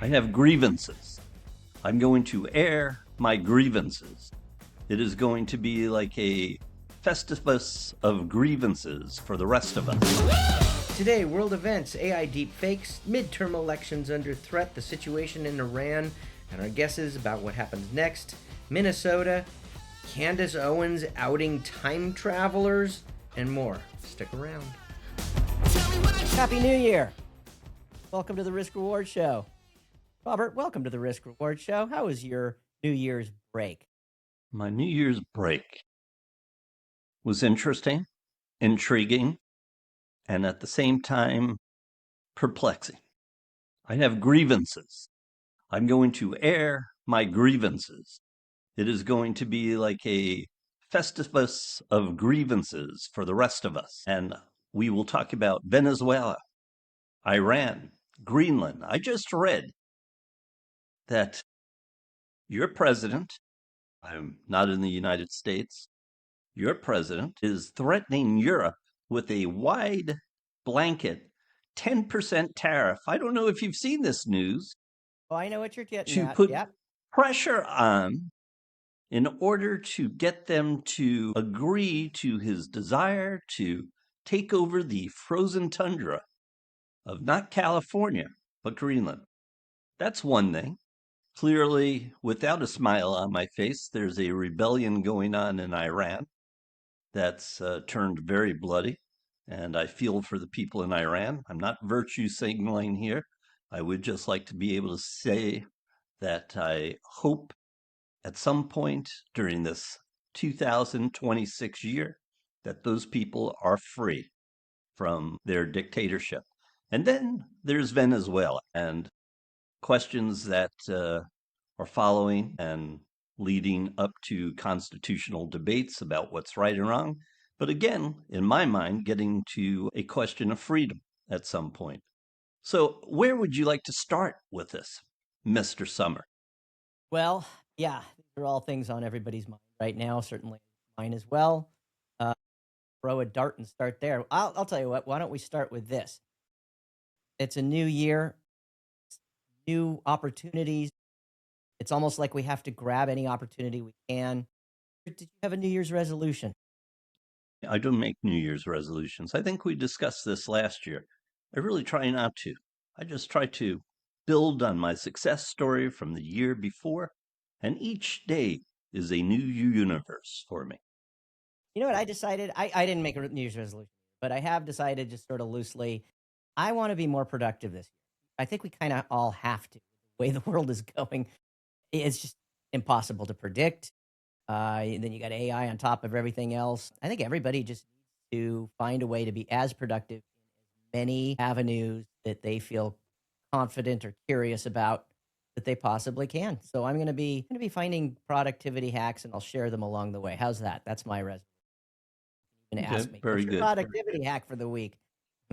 I have grievances. I'm going to air my grievances. It is going to be like a festivus of grievances for the rest of us. Today, world events, AI deepfakes, midterm elections under threat, the situation in Iran, and our guesses about what happens next. Minnesota, Candace Owens outing time travelers, and more. Stick around. Happy New Year. Welcome to the Risk Reward Show. Robert, welcome to the Risk Reward Show. How was your New Year's break? My New Year's break was interesting, intriguing, and at the same time, perplexing. I have grievances. I'm going to air my grievances. It is going to be like a festivus of grievances for the rest of us. And we will talk about Venezuela, Iran, Greenland. I just read that your president, I'm not in the United States, your president is threatening Europe with a wide blanket 10% tariff. I don't know if you've seen this news. Oh, I know what you're getting to at. put Yep. pressure on in order to get them to agree to his desire to take over the frozen tundra of not California, but Greenland. That's one thing. Clearly, without a smile on my face, there's a rebellion going on in Iran that's turned very bloody. And I feel for the people in Iran. I'm not virtue signaling here. I would just like to be able to say that I hope at some point during this 2026 year that those people are free from their dictatorship. And then there's Venezuela and questions that are following and leading up to constitutional debates about what's right and wrong. But again, in my mind, getting to a question of freedom at some point. So where would you like to start with this, Mr. Summer? Well, yeah, these are all things on everybody's mind right now, certainly mine as well. Throw a dart and start there. I'll tell you what, why don't we start with this? It's a new year, new opportunities. It's almost like we have to grab any opportunity we can. Did you have a New Year's resolution? I don't make New Year's resolutions. I think we discussed this last year. I really try not to. I just try to build on my success story from the year before, and each day is a new universe for me. You know what I decided? I didn't make a New Year's resolution, but I have decided just sort of loosely, I want to be more productive this year. I think we kind of all have to. The way the world is going, it's just impossible to predict. Then you got AI on top of everything else. I think everybody just needs to find a way to be as productive in as many avenues that they feel confident or curious about that they possibly can. So I'm going to be finding productivity hacks, and I'll share them along the way. How's that? That's my resolution. You can ask me, Very what's your good. productivity hack for the week?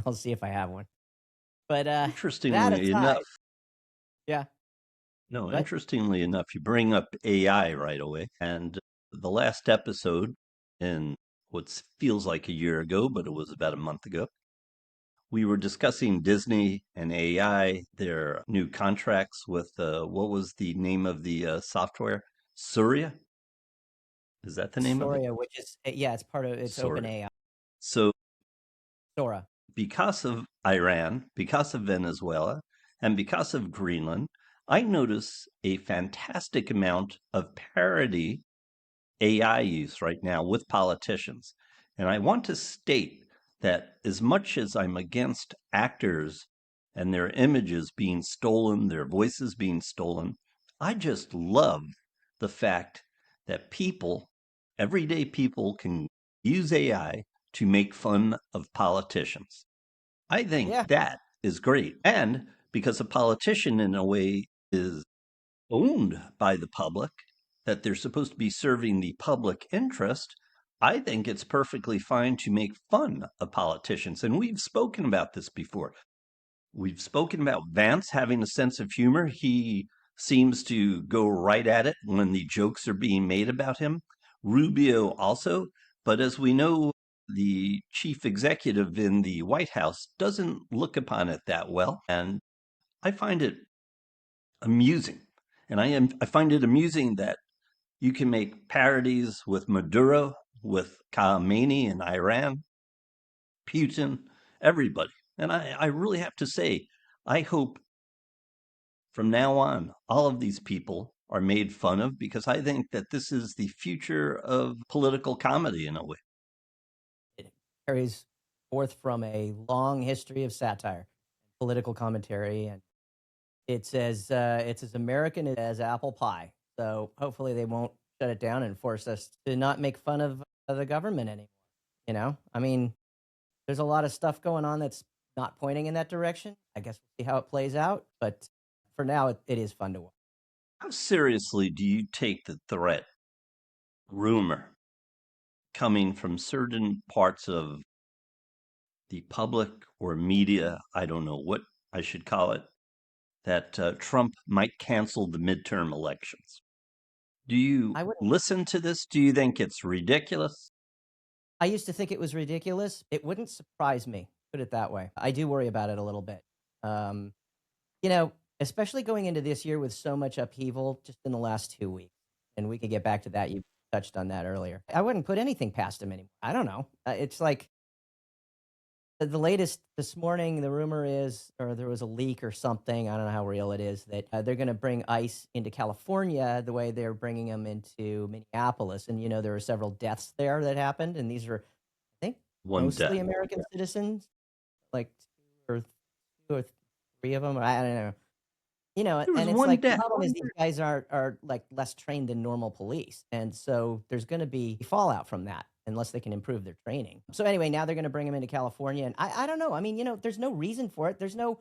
I'll see if I have one. But that Interestingly aside, enough, yeah. no, What? interestingly enough, you bring up AI right away. And the last episode in what feels like a year ago, but it was about a month ago, we were discussing Disney and AI, their new contracts with, what was the name of the software? Surya? Is that the name of it? Soria, which is it's part of it's Surya. OpenAI. So Sora. because of Iran, because of Venezuela, and because of Greenland, I notice a fantastic amount of parody AI use right now with politicians. And I want to state that as much as I'm against actors and their images being stolen, their voices being stolen, I just love the fact that people, everyday people, can use AI to make fun of politicians. I think Yeah. that is great. And because a politician, in a way, is owned by the public, that they're supposed to be serving the public interest, I think it's perfectly fine to make fun of politicians. And we've spoken about this before. We've spoken about Vance having a sense of humor. He seems to go right at it when the jokes are being made about him. Rubio also. But as we know, the chief executive in the White House doesn't look upon it that well. And I find it amusing. And I find it amusing that you can make parodies with Maduro, with Khamenei in Iran, Putin, everybody. And I really have to say, I hope from now on, all of these people are made fun of because I think that this is the future of political comedy in a way. It carries forth from a long history of satire, political commentary, and it's as American as apple pie. So hopefully they won't shut it down and force us to not make fun of the government anymore. You know, I mean, there's a lot of stuff going on that's not pointing in that direction. I guess we'll see how it plays out, but for now, it is fun to watch. How seriously do you take the threat, rumor, coming from certain parts of the public or media? I don't know what I should call it, that Trump might cancel the midterm elections. Do you I would listen to this? Do you think it's ridiculous? I used to think it was ridiculous. It wouldn't surprise me, put it that way. I do worry about it a little bit. Um, you know, especially going into this year with so much upheaval just in the last 2 weeks. And we could get back to that. You touched on that earlier. I wouldn't put anything past him anymore. I don't know. It's like the latest this morning, the rumor is, or there was a leak or something. I don't know how real it is that they're going to bring ICE into California the way they're bringing them into Minneapolis. And, there were several deaths there that happened. And these are, I think, One death. mostly American citizens, like two or three of them. I don't know. There was And it's one like the death. problem is these guys are like less trained than normal police, and so there's going to be fallout from that unless they can improve their training. So anyway, now they're going to bring them into California, and I don't know. I mean, there's no reason for it. There's no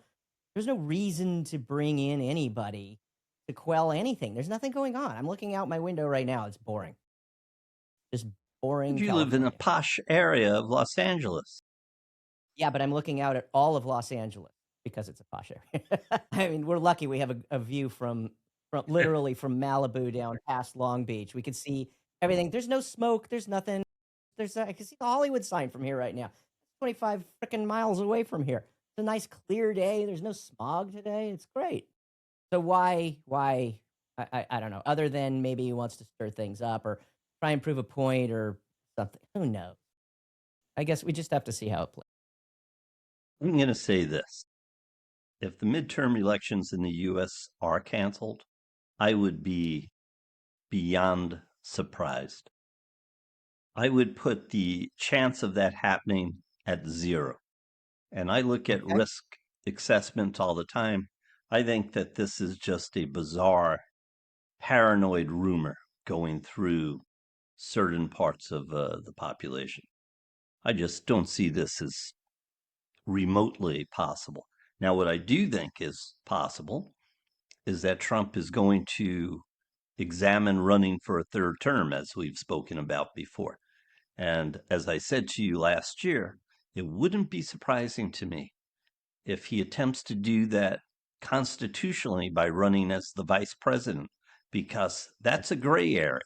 reason to bring in anybody to quell anything. There's nothing going on. I'm looking out my window right now. It's boring, just boring You live in a California. posh area of Los Angeles. Yeah, but I'm looking out at all of Los Angeles because it's a posh area. I mean, we're lucky we have a view from literally from Malibu down past Long Beach. We could see everything. There's no smoke. There's nothing. I can see the Hollywood sign from here right now. 25 freaking miles away from here. It's a nice clear day. There's no smog today. It's great. So why? I don't know. Other than maybe he wants to stir things up or try and prove a point or something. Who knows? I guess we just have to see how it plays. I'm going to say this. If the midterm elections in the U.S. are canceled, I would be beyond surprised. I would put the chance of that happening at zero. And I look at Okay. risk assessment all the time. I think that this is just a bizarre, paranoid rumor going through certain parts of the population. I just don't see this as remotely possible. Now, what I do think is possible is that Trump is going to examine running for a third term, as we've spoken about before. And as I said to you last year, it wouldn't be surprising to me if he attempts to do that constitutionally by running as the vice president, because that's a gray area.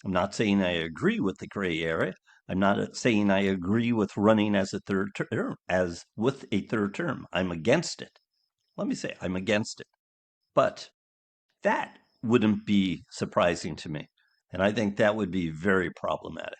I'm not saying I agree with the gray area. I'm not saying I agree with running as a third term, as with a third term. I'm against it. Let me say I'm against it. But that wouldn't be surprising to me. And I think that would be very problematic.